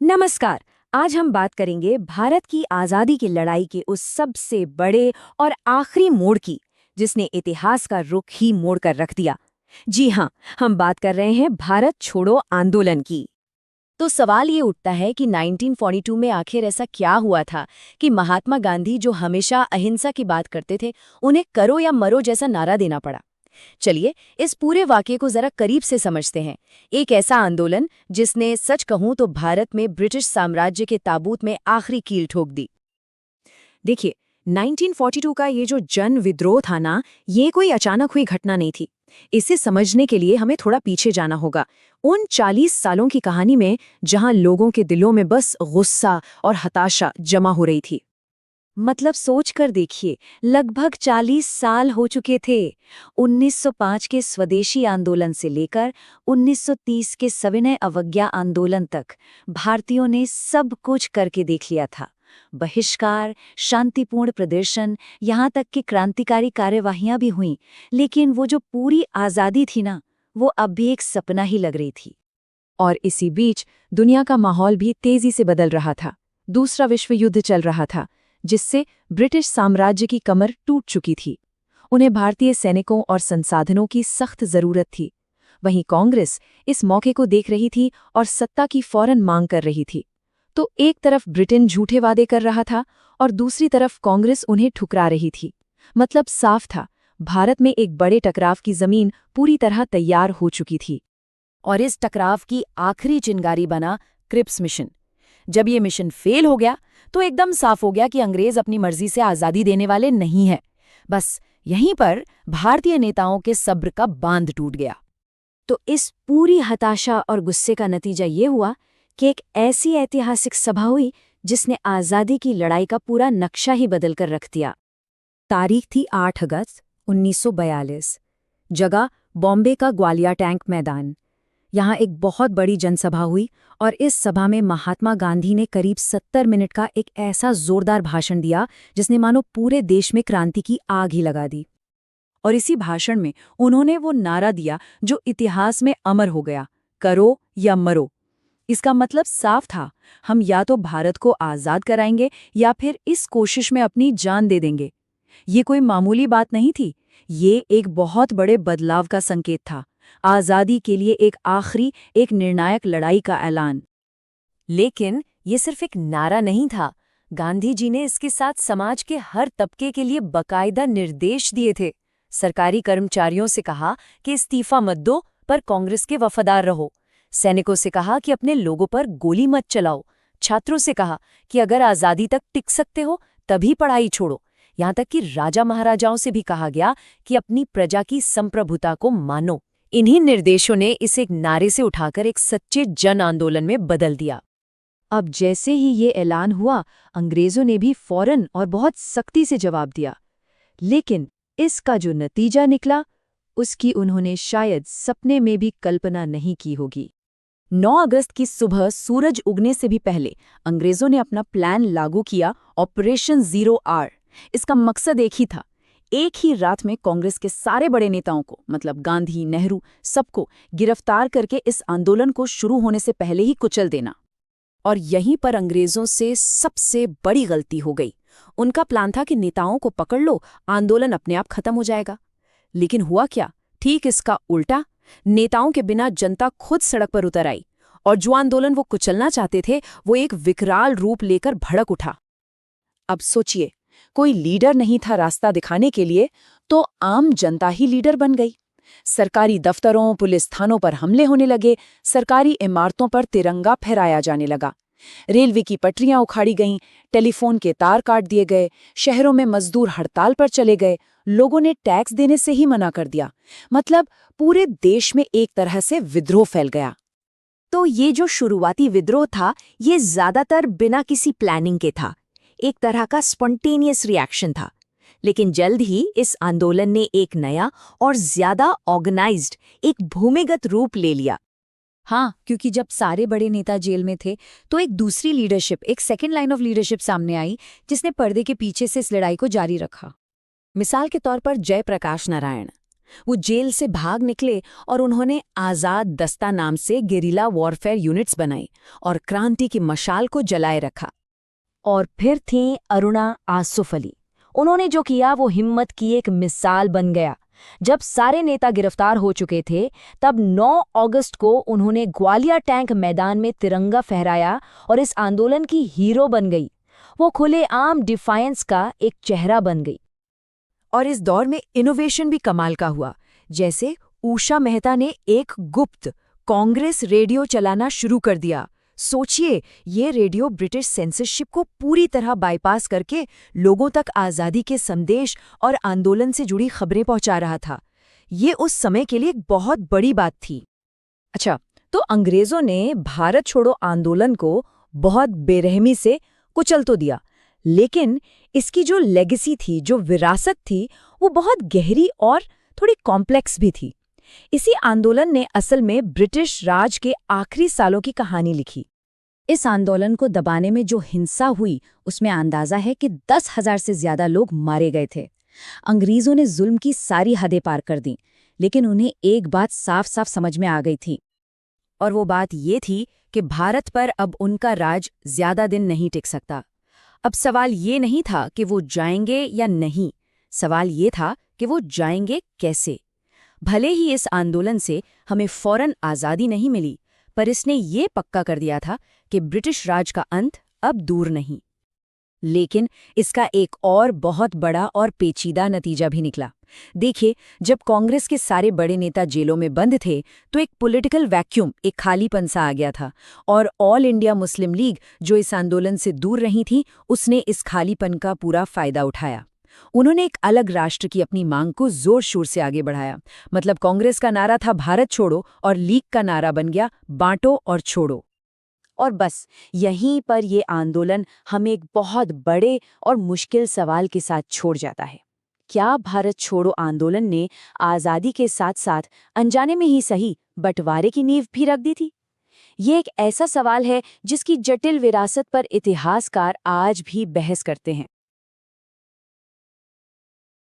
नमस्कार। आज हम बात करेंगे भारत की आज़ादी की लड़ाई के उस सबसे बड़े और आखिरी मोड़ की, जिसने इतिहास का रुख ही मोड़ कर रख दिया। जी हाँ, हम बात कर रहे हैं भारत छोड़ो आंदोलन की। तो सवाल ये उठता है कि 1942 में आखिर ऐसा क्या हुआ था कि महात्मा गांधी, जो हमेशा अहिंसा की बात करते थे, उन्हें करो या मरो जैसा नारा देना पड़ा। चलिए इस पूरे वाकये को जरा करीब से समझते हैं। एक ऐसा आंदोलन जिसने, सच कहूं तो, भारत में ब्रिटिश साम्राज्य के ताबूत में आखिरी कील ठोक दी। देखिए, 1942 का ये जो जन विद्रोह था ना, ये कोई अचानक हुई घटना नहीं थी। इसे समझने के लिए हमें थोड़ा पीछे जाना होगा, उन 40 सालों की कहानी में, जहां लोगों के दिलों में बस गुस्सा और हताशा जमा हो रही थी। मतलब सोच कर देखिए, लगभग 40 साल हो चुके थे। 1905 के स्वदेशी आंदोलन से लेकर 1930 के सविनय अवज्ञा आंदोलन तक भारतीयों ने सब कुछ करके देख लिया था। बहिष्कार, शांतिपूर्ण प्रदर्शन, यहाँ तक कि क्रांतिकारी कार्यवाहियां भी हुईं, लेकिन वो जो पूरी आज़ादी थी ना, वो अब भी एक सपना ही लग रही थी। और इसी बीच दुनिया का माहौल भी तेजी से बदल रहा था। दूसरा विश्व युद्ध चल रहा था, जिससे ब्रिटिश साम्राज्य की कमर टूट चुकी थी। उन्हें भारतीय सैनिकों और संसाधनों की सख्त जरूरत थी। वहीं कांग्रेस इस मौके को देख रही थी और सत्ता की फौरन मांग कर रही थी। तो एक तरफ ब्रिटेन झूठे वादे कर रहा था और दूसरी तरफ कांग्रेस उन्हें ठुकरा रही थी। मतलब साफ था, भारत में एक बड़े टकराव की जमीन पूरी तरह तैयार हो चुकी थी। और इस टकराव की आखिरी चिंगारी बना क्रिप्स मिशन। जब ये मिशन फेल हो गया तो एकदम साफ हो गया कि अंग्रेज अपनी मर्जी से आज़ादी देने वाले नहीं हैं। बस यहीं पर भारतीय नेताओं के सब्र का बांध टूट गया। तो इस पूरी हताशा और गुस्से का नतीजा ये हुआ कि एक ऐसी ऐतिहासिक सभा हुई जिसने आज़ादी की लड़ाई का पूरा नक्शा ही बदल कर रख दिया। तारीख थी 8 अगस्त 1942। जगह बॉम्बे का ग्वालियर टैंक मैदान। यहाँ एक बहुत बड़ी जनसभा हुई और इस सभा में महात्मा गांधी ने करीब 70 मिनट का एक ऐसा जोरदार भाषण दिया जिसने मानो पूरे देश में क्रांति की आग ही लगा दी। और इसी भाषण में उन्होंने वो नारा दिया जो इतिहास में अमर हो गया, करो या मरो। इसका मतलब साफ था, हम या तो भारत को आज़ाद कराएंगे या फिर इस कोशिश में अपनी जान दे देंगे। ये कोई मामूली बात नहीं थी, ये एक बहुत बड़े बदलाव का संकेत था। आज़ादी के लिए एक आखिरी, एक निर्णायक लड़ाई का ऐलान। लेकिन ये सिर्फ एक नारा नहीं था। गांधी जी ने इसके साथ समाज के हर तबके के लिए बाकायदा निर्देश दिए थे। सरकारी कर्मचारियों से कहा कि इस्तीफा मत दो, पर कांग्रेस के वफादार रहो। सैनिकों से कहा कि अपने लोगों पर गोली मत चलाओ। छात्रों से कहा कि अगर आज़ादी तक टिक सकते हो तभी पढ़ाई छोड़ो। यहाँ तक कि राजा महाराजाओं से भी कहा गया कि अपनी प्रजा की संप्रभुता को मानो। इन्हीं निर्देशों ने इसे एक नारे से उठाकर एक सच्चे जन आंदोलन में बदल दिया। अब जैसे ही ये ऐलान हुआ, अंग्रेजों ने भी फौरन और बहुत सख्ती से जवाब दिया। लेकिन इसका जो नतीजा निकला, उसकी उन्होंने शायद सपने में भी कल्पना नहीं की होगी। 9 अगस्त की सुबह सूरज उगने से भी पहले अंग्रेजों ने अपना प्लान लागू किया, ऑपरेशन ज़ीरो आर। इसका मकसद एक ही था, एक ही रात में कांग्रेस के सारे बड़े नेताओं को, मतलब गांधी, नेहरू, सबको गिरफ्तार करके इस आंदोलन को शुरू होने से पहले ही कुचल देना। और यहीं पर अंग्रेजों से सबसे बड़ी गलती हो गई। उनका प्लान था कि नेताओं को पकड़ लो, आंदोलन अपने आप खत्म हो जाएगा। लेकिन हुआ क्या? ठीक इसका उल्टा। नेताओं के बिना जनता खुद सड़क पर उतर आई और जो आंदोलन वो कुचलना चाहते थे, वो एक विकराल रूप लेकर भड़क उठा। अब सोचिए, कोई लीडर नहीं था रास्ता दिखाने के लिए, तो आम जनता ही लीडर बन गई। सरकारी दफ्तरों, पुलिस थानों पर हमले होने लगे, सरकारी इमारतों पर तिरंगा फहराया जाने लगा, रेलवे की पटरियां उखाड़ी गईं, टेलीफोन के तार काट दिए गए, शहरों में मजदूर हड़ताल पर चले गए, लोगों ने टैक्स देने से ही मना कर दिया। मतलब पूरे देश में एक तरह से विद्रोह फैल गया। तो ये जो शुरुआती विद्रोह था, ये ज्यादातर बिना किसी प्लानिंग के था, एक तरह का स्पॉन्टेनियस रिएक्शन था। लेकिन जल्द ही इस आंदोलन ने एक नया और ज्यादा ऑर्गेनाइज्ड, एक भूमिगत रूप ले लिया। हाँ, क्योंकि जब सारे बड़े नेता जेल में थे, तो एक दूसरी लीडरशिप, एक सेकेंड लाइन ऑफ लीडरशिप सामने आई, जिसने पर्दे के पीछे से इस लड़ाई को जारी रखा। मिसाल के तौर पर जयप्रकाश नारायण। वो जेल से भाग निकले और उन्होंने आज़ाद दस्ता नाम से गेरिला वॉरफेयर यूनिट्स बनाई और क्रांति की मशाल को जलाए रखा। और फिर थीं अरुणा आसुफ अली। उन्होंने जो किया वो हिम्मत की एक मिसाल बन गया। जब सारे नेता गिरफ्तार हो चुके थे, तब 9 अगस्त को उन्होंने ग्वालियर टैंक मैदान में तिरंगा फहराया और इस आंदोलन की हीरो बन गई। वो खुलेआम डिफायंस का एक चेहरा बन गई। और इस दौर में इनोवेशन भी कमाल का हुआ। जैसे उषा मेहता ने एक गुप्त कांग्रेस रेडियो चलाना शुरू कर दिया। सोचिए, ये रेडियो ब्रिटिश सेंसरशिप को पूरी तरह बाईपास करके लोगों तक आज़ादी के संदेश और आंदोलन से जुड़ी खबरें पहुंचा रहा था। ये उस समय के लिए एक बहुत बड़ी बात थी। अच्छा, तो अंग्रेज़ों ने भारत छोड़ो आंदोलन को बहुत बेरहमी से कुचल तो दिया, लेकिन इसकी जो लेगेसी थी, जो विरासत थी, वो बहुत गहरी और थोड़ी कॉम्प्लेक्स भी थी। इसी आंदोलन ने असल में ब्रिटिश राज के आखिरी सालों की कहानी लिखी। इस आंदोलन को दबाने में जो हिंसा हुई, उसमें अंदाजा है कि 10,000 से ज्यादा लोग मारे गए थे। अंग्रेजों ने जुल्म की सारी हदें पार कर दी, लेकिन उन्हें एक बात साफ साफ समझ में आ गई थी। और वो बात ये थी कि भारत पर अब उनका राज ज्यादा दिन नहीं टिक सकता। अब सवाल ये नहीं था कि वो जाएंगे या नहीं, सवाल ये था कि वो जाएंगे कैसे। भले ही इस आंदोलन से हमें फौरन आज़ादी नहीं मिली, पर इसने ये पक्का कर दिया था कि ब्रिटिश राज का अंत अब दूर नहीं। लेकिन इसका एक और बहुत बड़ा और पेचीदा नतीजा भी निकला। देखिए, जब कांग्रेस के सारे बड़े नेता जेलों में बंद थे, तो एक पॉलिटिकल वैक्यूम, एक खालीपन सा आ गया था। और ऑल इंडिया मुस्लिम लीग, जो इस आंदोलन से दूर रही थी, उसने इस खालीपन का पूरा फायदा उठाया। उन्होंने एक अलग राष्ट्र की अपनी मांग को जोर शोर से आगे बढ़ाया। मतलब कांग्रेस का नारा था भारत छोड़ो और लीग का नारा बन गया बांटो और छोड़ो। और बस यहीं पर ये आंदोलन हमें एक बहुत बड़े और मुश्किल सवाल के साथ छोड़ जाता है। क्या भारत छोड़ो आंदोलन ने आज़ादी के साथ साथ अनजाने में ही सही बंटवारे की नींव भी रख दी थी? ये एक ऐसा सवाल है जिसकी जटिल विरासत पर इतिहासकार आज भी बहस करते हैं।